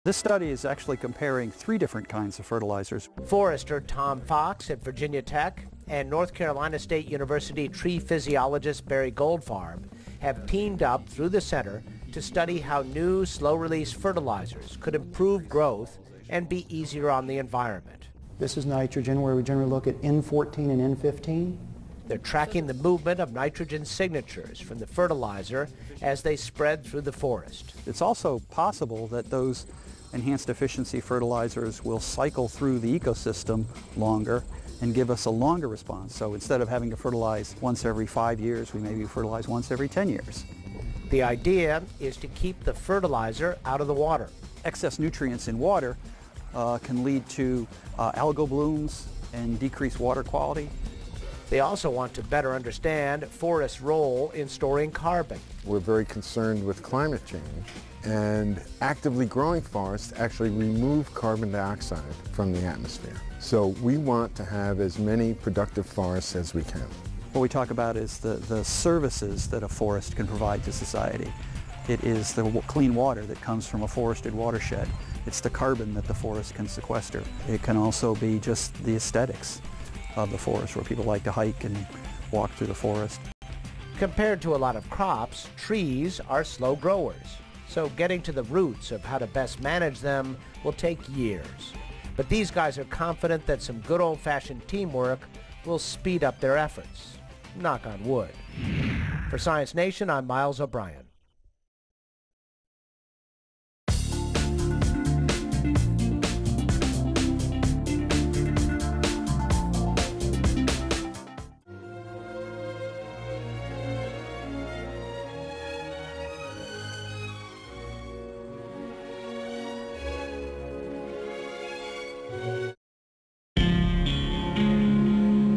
This study is actually comparing 3 different kinds of fertilizers. Forester Tom Fox at Virginia Tech and North Carolina State University tree physiologist Barry Goldfarb have teamed up through the center to study how new slow-release fertilizers could improve growth and be easier on the environment. This is nitrogen, where we generally look at N14 and N15. They're tracking the movement of nitrogen signatures from the fertilizer as they spread through the forest. It's also possible that those enhanced efficiency fertilizers will cycle through the ecosystem longer and give us a longer response. So instead of having to fertilize once every 5 years, we maybe fertilize once every 10 years. The idea is to keep the fertilizer out of the water. Excess nutrients in water can lead to algal blooms and decreased water quality. They also want to better understand forest's role in storing carbon. We're very concerned with climate change, and actively growing forests actually remove carbon dioxide from the atmosphere. So we want to have as many productive forests as we can. What we talk about is the services that a forest can provide to society. It is the clean water that comes from a forested watershed. It's the carbon that the forest can sequester. It can also be just the aesthetics of the forest, where people like to hike and walk through the forest. Compared to a lot of crops, trees are slow growers. So getting to the roots of how to best manage them will take years. But these guys are confident that some good old-fashioned teamwork will speed up their efforts. Knock on wood. For Science Nation, I'm Miles O'Brien.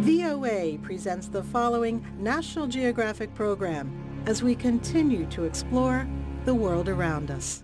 VOA presents the following National Geographic program as we continue to explore the world around us.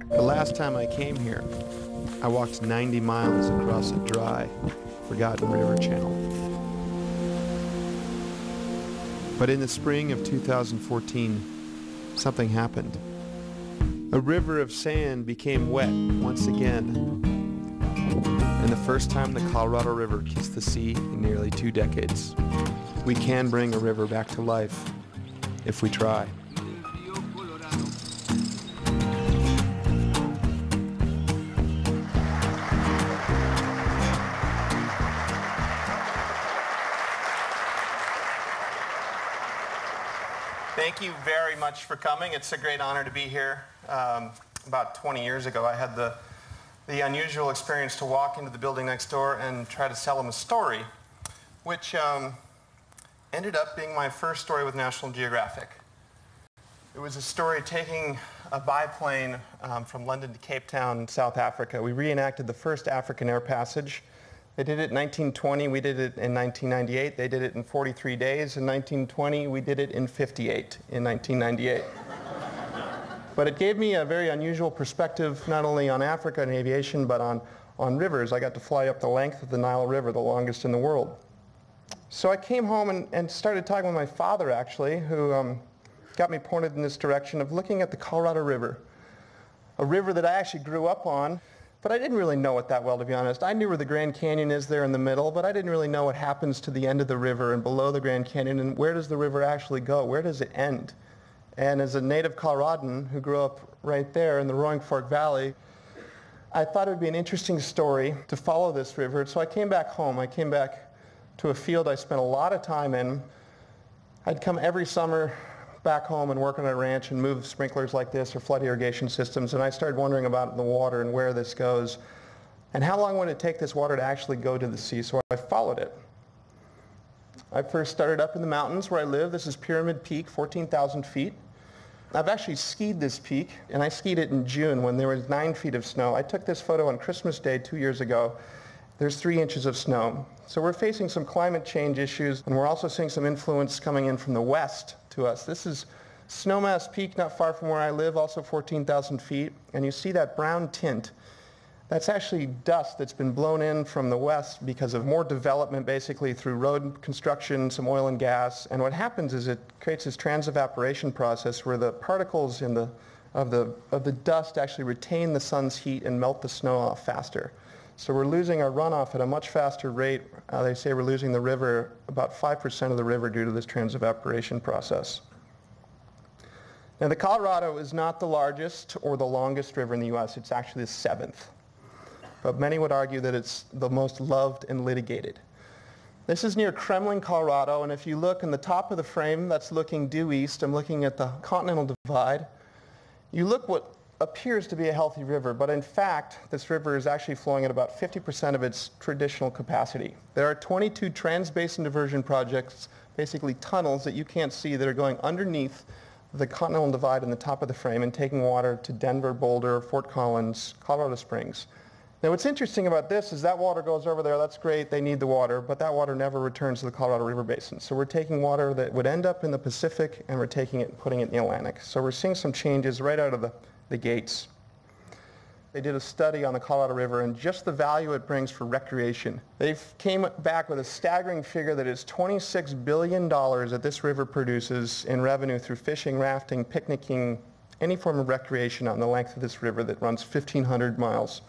The last time I came here, I walked 90 miles across a dry, forgotten river channel. But in the spring of 2014, something happened. A river of sand became wet once again. And the first time the Colorado River kissed the sea in nearly 2 decades. We can bring a river back to life if we try. Thank you very much for coming. It's a great honor to be here. About 20 years ago, I had the unusual experience to walk into the building next door and try to sell them a story, which ended up being my first story with National Geographic. It was a story taking a biplane from London to Cape Town, South Africa. We reenacted the first African air passage. They did it in 1920, we did it in 1998. They did it in 43 days in 1920, we did it in 58 in 1998. But it gave me a very unusual perspective, not only on Africa and aviation, but on rivers. I got to fly up the length of the Nile River, the longest in the world. So I came home and started talking with my father, actually, who got me pointed in this direction of looking at the Colorado River, a river that I actually grew up on. But I didn't really know it that well, to be honest. I knew where the Grand Canyon is there in the middle, but I didn't really know what happens to the end of the river and below the Grand Canyon, and where does the river actually go? Where does it end? And as a native Coloradan who grew up right there in the Roaring Fork Valley, I thought it would be an interesting story to follow this river. So I came back home. I came back to a field I spent a lot of time in. I'd come every summer back home and work on a ranch and move sprinklers like this or flood irrigation systems, and I started wondering about the water and where this goes and how long would it take this water to actually go to the sea. So I followed it. I first started up in the mountains where I live. This is Pyramid Peak, 14,000 feet. I've actually skied this peak, and I skied it in June when there was 9 feet of snow. I took this photo on Christmas Day 2 years ago. There's 3 inches of snow. So we're facing some climate change issues, and we're also seeing some influence coming in from the west to us. This is Snowmass Peak, not far from where I live, also 14,000 feet, and you see that brown tint. That's actually dust that's been blown in from the west because of more development, basically through road construction, some oil and gas. And what happens is it creates this transevaporation process where the particles of the dust actually retain the sun's heat and melt the snow off faster. So we're losing our runoff at a much faster rate. They say we're losing the river, about 5% of the river, due to this transevaporation process. Now, the Colorado is not the largest or the longest river in the U.S. It's actually the 7th. But many would argue that it's the most loved and litigated. This is near Kremlin, Colorado, and if you look in the top of the frame, that's looking due east. I'm looking at the Continental Divide. You look what appears to be a healthy river, but in fact, this river is actually flowing at about 50% of its traditional capacity. There are 22 trans-basin diversion projects, basically tunnels that you can't see, that are going underneath the Continental Divide in the top of the frame and taking water to Denver, Boulder, Fort Collins, Colorado Springs. Now, what's interesting about this is that water goes over there. That's great. They need the water, but that water never returns to the Colorado River Basin. So we're taking water that would end up in the Pacific, and we're taking it and putting it in the Atlantic. So we're seeing some changes right out of the gates. They did a study on the Colorado River and just the value it brings for recreation. They came back with a staggering figure that is $26 billion that this river produces in revenue through fishing, rafting, picnicking, any form of recreation on the length of this river that runs 1,500 miles.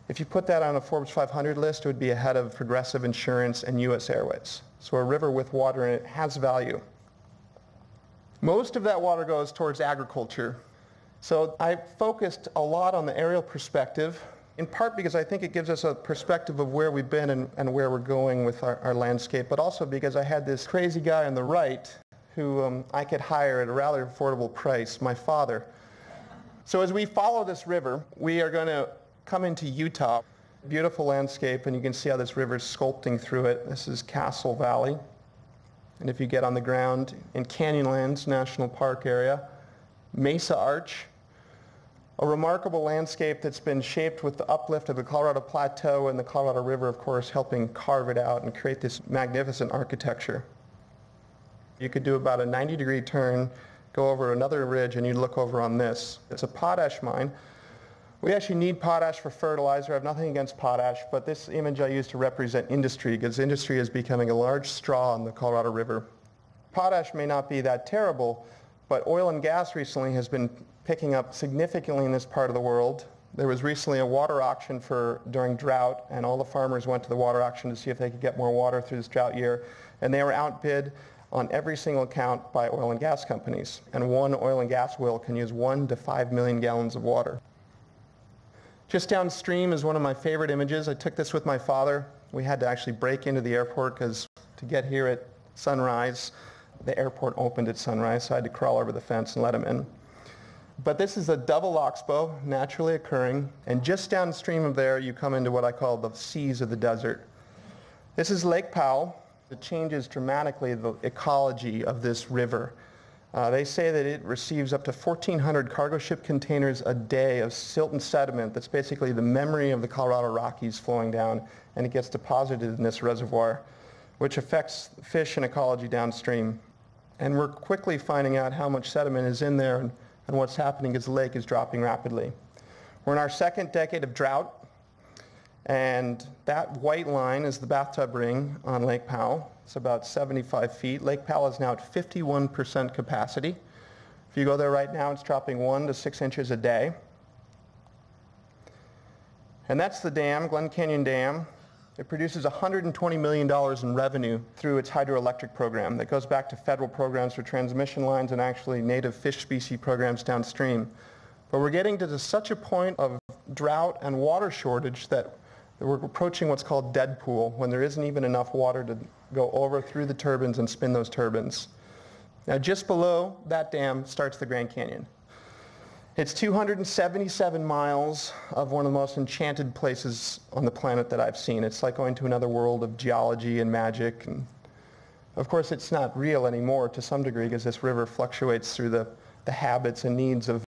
If you put that on a Forbes 500 list, it would be ahead of Progressive Insurance and U.S. Airways. So a river with water in it has value. Most of that water goes towards agriculture. So I focused a lot on the aerial perspective, in part because I think it gives us a perspective of where we've been and where we're going with our landscape, but also because I had this crazy guy on the right who I could hire at a rather affordable price, my father. So as we follow this river, we are going to come into Utah. Beautiful landscape, and you can see how this river is sculpting through it. This is Castle Valley. And if you get on the ground in Canyonlands National Park area, Mesa Arch, a remarkable landscape that's been shaped with the uplift of the Colorado Plateau and the Colorado River, of course, helping carve it out and create this magnificent architecture. You could do about a 90-degree turn, go over another ridge, and you'd look over on this. It's a potash mine. We actually need potash for fertilizer. I have nothing against potash, but this image I use to represent industry, because industry is becoming a large straw on the Colorado River. Potash may not be that terrible, but oil and gas recently has been picking up significantly in this part of the world. There was recently a water auction during drought, and all the farmers went to the water auction to see if they could get more water through this drought year, and they were outbid on every single count by oil and gas companies. And one oil and gas well can use 1 to 5 million gallons of water. Just downstream is one of my favorite images. I took this with my father. We had to actually break into the airport because to get here at sunrise, the airport opened at sunrise, so I had to crawl over the fence and let him in. But this is a double oxbow, naturally occurring, and just downstream of there you come into what I call the seas of the desert. This is Lake Powell. It changes dramatically the ecology of this river. They say that it receives up to 1,400 cargo ship containers a day of silt and sediment that's basically the memory of the Colorado Rockies flowing down, and it gets deposited in this reservoir, which affects fish and ecology downstream. And we're quickly finding out how much sediment is in there and what's happening is the lake is dropping rapidly. We're in our second decade of drought, and that white line is the bathtub ring on Lake Powell. It's about 75 feet. Lake Powell is now at 51% capacity. If you go there right now, it's dropping 1 to 6 inches a day. And that's the dam, Glen Canyon Dam. It produces $120 million in revenue through its hydroelectric program that goes back to federal programs for transmission lines and actually native fish species programs downstream. But we're getting to such a point of drought and water shortage that we're approaching what's called dead pool, when there isn't even enough water to go over through the turbines and spin those turbines. Now just below that dam starts the Grand Canyon. It's 277 miles of one of the most enchanted places on the planet that I've seen. It's like going to another world of geology and magic. And of course, it's not real anymore to some degree because this river fluctuates through the the habits and needs of